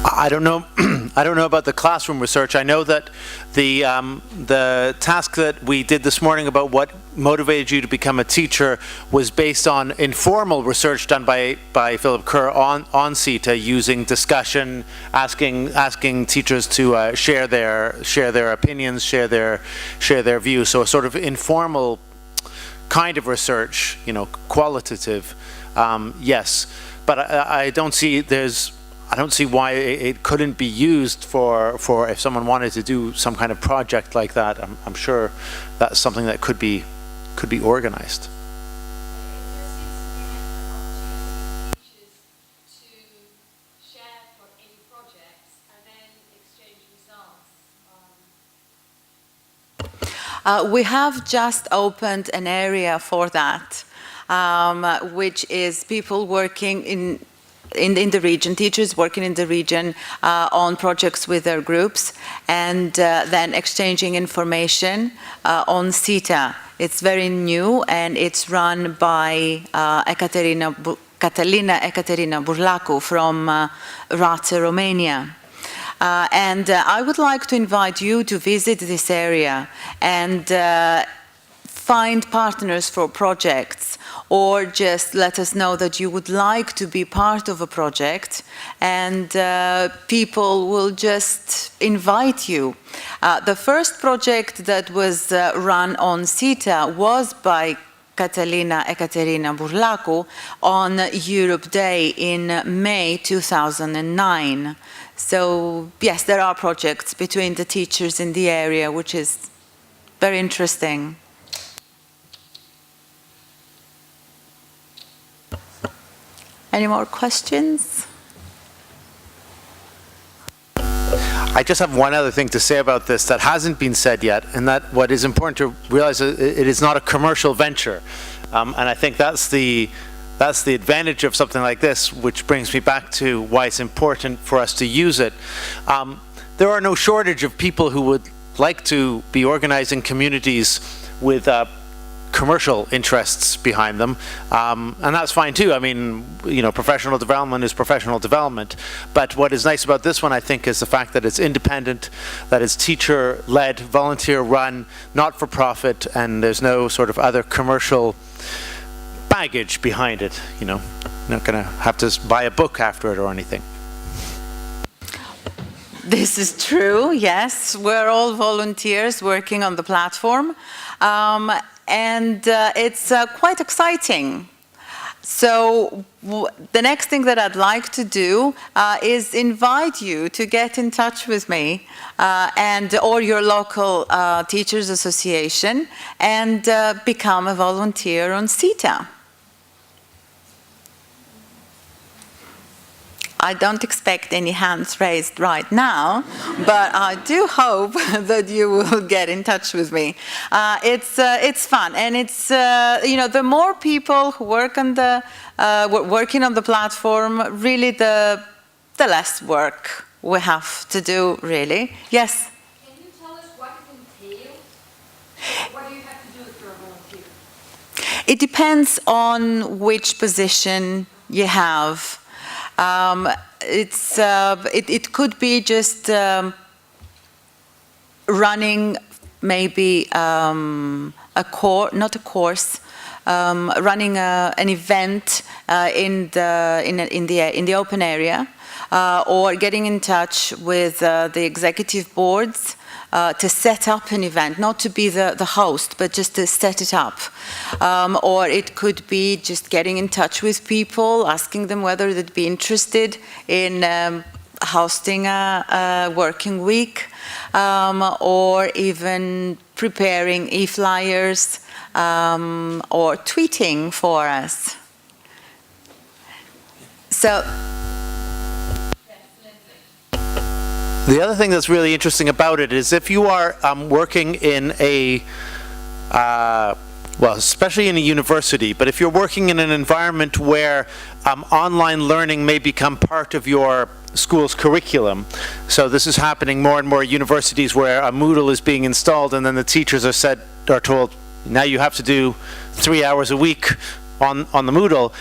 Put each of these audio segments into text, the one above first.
I don't know. I don't know about the classroom research. I know that the task that we did this morning about what motivated you to become a teacher was based on informal research done by Philip Kerr on SEETA, using discussion, asking teachers to share their opinions, share their views. So a sort of informal kind of research, qualitative. Yes, but I don't see why it couldn't be used for if someone wanted to do some kind of project like that. I'm sure that's something that could be organized. We have just opened an area for that, which is people working in the region, teachers working in the region on projects with their groups, and then exchanging information on SEETA. It's very new, and it's run by Catalina Burlacu from Race, Romania. And I would like to invite you to visit this area and find partners for projects, or just let us know that you would like to be part of a project, and people will just invite you. The first project that was run on SEETA was by Catalina Burlacu on Europe Day in May 2009. So yes, there are projects between the teachers in the area, which is very interesting. Any more questions? I just have one other thing to say about this that hasn't been said yet, and that what is important to realize is it is not a commercial venture. And I think that's the advantage of something like this, which brings me back to why it's important for us to use it. There are no shortage of people who would like to be organizing communities with commercial interests behind them, and that's fine too. I mean, professional development is professional development, but what is nice about this one, I think, is the fact that it's independent, that it's teacher-led, volunteer-run, not-for-profit, and there's no sort of other commercial baggage behind it. You're not going to have to buy a book after it or anything. This is true, yes. We're all volunteers working on the platform. And it's quite exciting. So the next thing that I'd like to do is invite you to get in touch with me or your local teachers association and become a volunteer on SEETA. I don't expect any hands raised right now, but I do hope that you will get in touch with me. It's fun, and it's the more people who work on working on the platform, really the less work we have to do. Really, yes. Can you tell us what it entails? What do you have to do if you're a volunteer? It depends on which position you have. It could be just running maybe a course, not a course, running an event in the open area, or getting in touch with the executive boards to set up an event, not to be the host, but just to set it up. Or it could be just getting in touch with people, asking them whether they'd be interested in hosting a working week, or even preparing e-flyers, or tweeting for us. So. The other thing that's really interesting about it is if you are working in a, well, especially in a university, but if you're working in an environment where online learning may become part of your school's curriculum. So this is happening more and more at universities where a Moodle is being installed, and then the teachers are told, now you have to do 3 hours a week on the Moodle,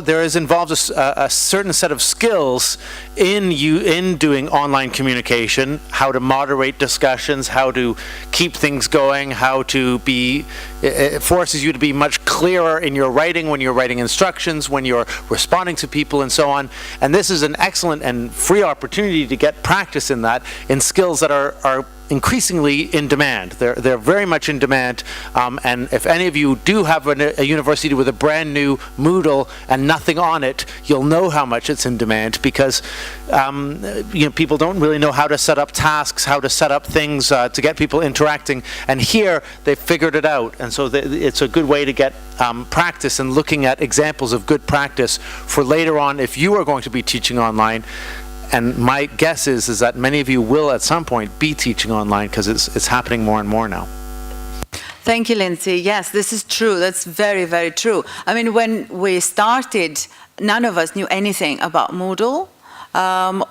there is involved a certain set of skills in doing online communication, how to moderate discussions, how to keep things going, how to be, it forces you to be much clearer in your writing when you're writing instructions, when you're responding to people and so on. And this is an excellent and free opportunity to get practice in that, in skills that are increasingly in demand. They're very much in demand, and if any of you do have a university with a brand new Moodle and nothing on it, you'll know how much it's in demand, because people don't really know how to set up tasks, how to set up things to get people interacting, and here they've figured it out, and so it's a good way to get practice and looking at examples of good practice for later on if you are going to be teaching online. And my guess is that many of you will at some point be teaching online, because it's happening more and more now. Thank you, Lindsay. Yes, this is true. That's very, very true. I mean, when we started, none of us knew anything about Moodle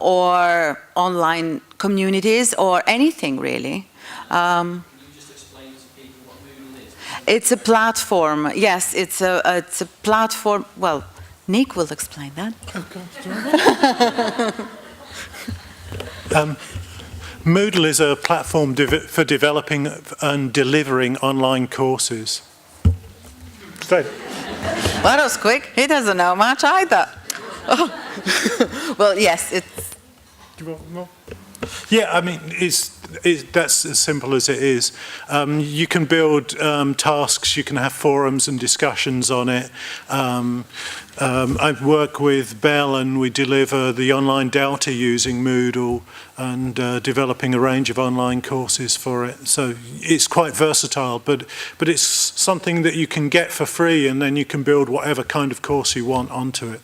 or online communities or anything really. Can you just explain to people what Moodle is? It's a platform. Yes, it's a platform. Well, Nick will explain that. Moodle is a platform for developing and delivering online courses. That was quick. He doesn't know much either. Oh. Well, yes, it's... Do you want more? Yeah, I mean, that's as simple as it is. You can build tasks, you can have forums and discussions on it. I work with Bell and we deliver the online Delta using Moodle and developing a range of online courses for it. So it's quite versatile, but it's something that you can get for free, and then you can build whatever kind of course you want onto it.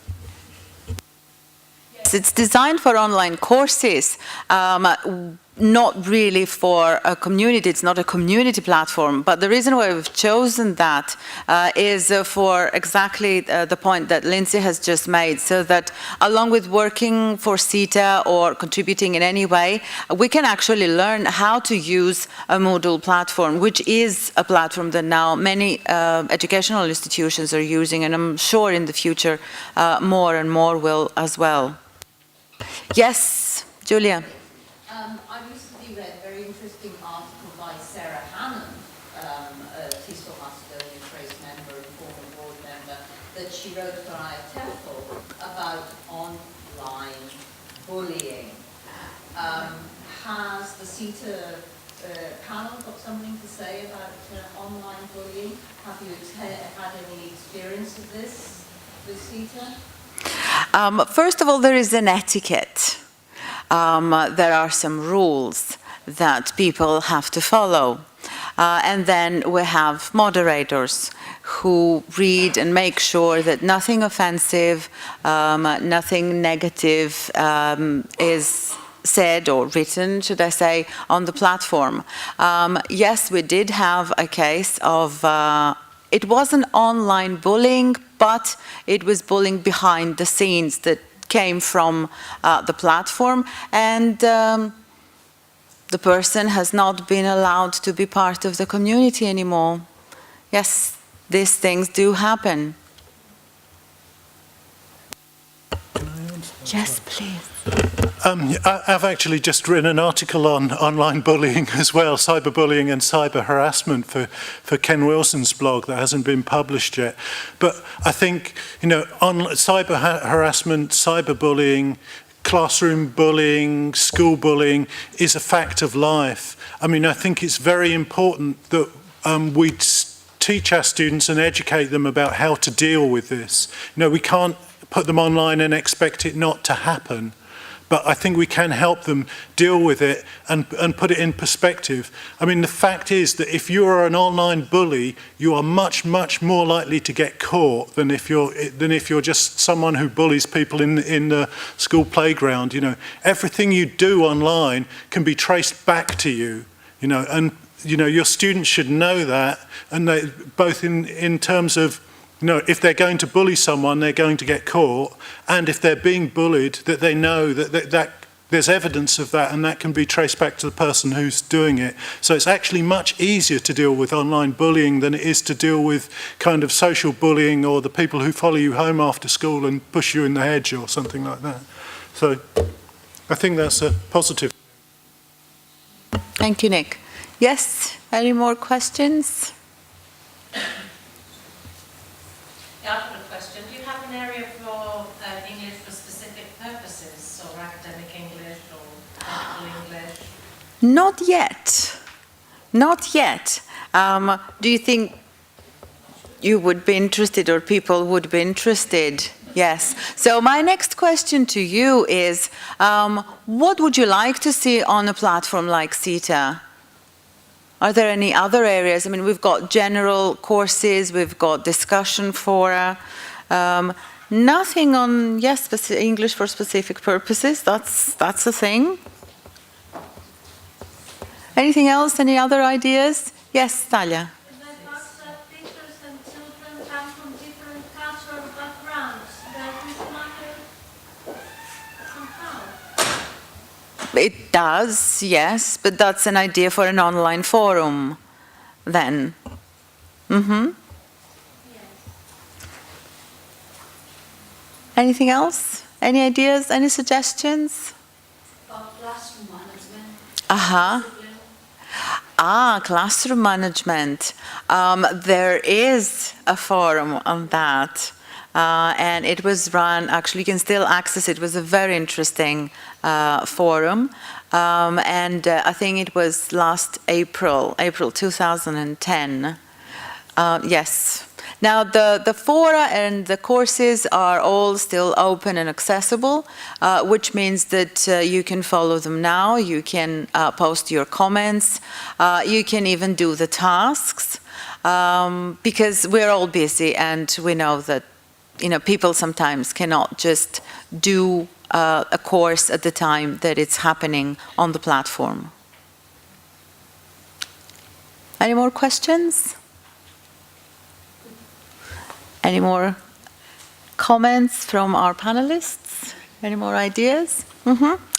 It's designed for online courses, not really for a community. It's not a community platform. But the reason why we've chosen that is for exactly the point that Lindsay has just made, so that along with working for SEETA or contributing in any way, we can actually learn how to use a Moodle platform, which is a platform that now many educational institutions are using, and I'm sure in the future more and more will as well. Yes, Julia. I recently read a very interesting article by Sarah Hannon, a TESOL Macedonia-Thrace member and former board member, that she wrote for TESOL about online bullying. Has the SEETA panel got something to say about online bullying? Have you had any experience of this with SEETA? First of all, there is an etiquette. There are some rules that people have to follow. And then we have moderators who read and make sure that nothing offensive, nothing negative is said or written, should I say, on the platform. Yes, we did have a case of, it wasn't online bullying, but it was bullying behind the scenes that came from the platform, and the person has not been allowed to be part of the community anymore. Yes, these things do happen. Yes, please. I've actually just written an article on online bullying as well, cyberbullying and cyber harassment for Ken Wilson's blog that hasn't been published yet. But I think, on cyber harassment, cyberbullying, classroom bullying, school bullying is a fact of life. I mean, I think it's very important that we teach our students and educate them about how to deal with this. We can't put them online and expect it not to happen. But I think we can help them deal with it and put it in perspective. I mean, the fact is that if you are an online bully, you are much, much more likely to get caught than if you're just someone who bullies people in the school playground. Everything you do online can be traced back to you. And your students should know that, and they, both in terms of, if they're going to bully someone, they're going to get caught, and if they're being bullied, that they know that there's evidence of that, and that can be traced back to the person who's doing it. So it's actually much easier to deal with online bullying than it is to deal with kind of social bullying or the people who follow you home after school and push you in the hedge or something like that. So I think that's a positive. Thank you, Nick. Yes, any more questions? Yeah, I've got a question. Do you have an area for English for specific purposes, or academic English or medical English? Not yet. Not yet. Do you think you would be interested or people would be interested? Yes. So my next question to you is, what would you like to see on a platform like SEETA? Are there any other areas? I mean, we've got general courses, we've got discussion fora. Nothing on, yes, English for specific purposes. That's a thing. Anything else? Any other ideas? Yes, Talia. Teachers and children come from different cultural backgrounds. Does this matter somehow? It does, yes, but that's an idea for an online forum then. Mm-hmm. Yes. Anything else? Any ideas? Any suggestions? Classroom management. Uh-huh. Classroom management. There is a forum on that. And it was run, actually you can still access it. It was a very interesting forum. And I think it was last April 2010. Yes. Now the fora and the courses are all still open and accessible, which means that you can follow them now, you can post your comments, you can even do the tasks, because we're all busy and we know that people sometimes cannot just do a course at the time that it's happening on the platform. Any more questions? Any more comments from our panelists? Any more ideas?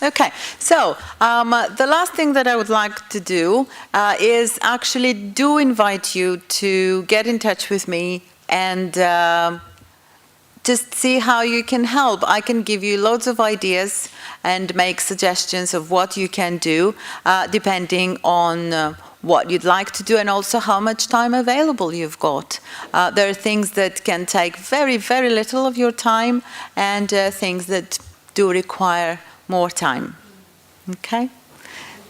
Okay, so the last thing that I would like to do is actually do invite you to get in touch with me and just see how you can help. I can give you loads of ideas and make suggestions of what you can do, depending on what you'd like to do and also how much time available you've got. There are things that can take very, very little of your time and things that do require more time. Okay?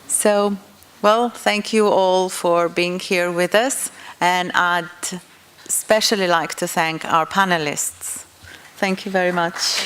So, well, thank you all for being here with us, and I'd especially like to thank our panelists. Thank you very much.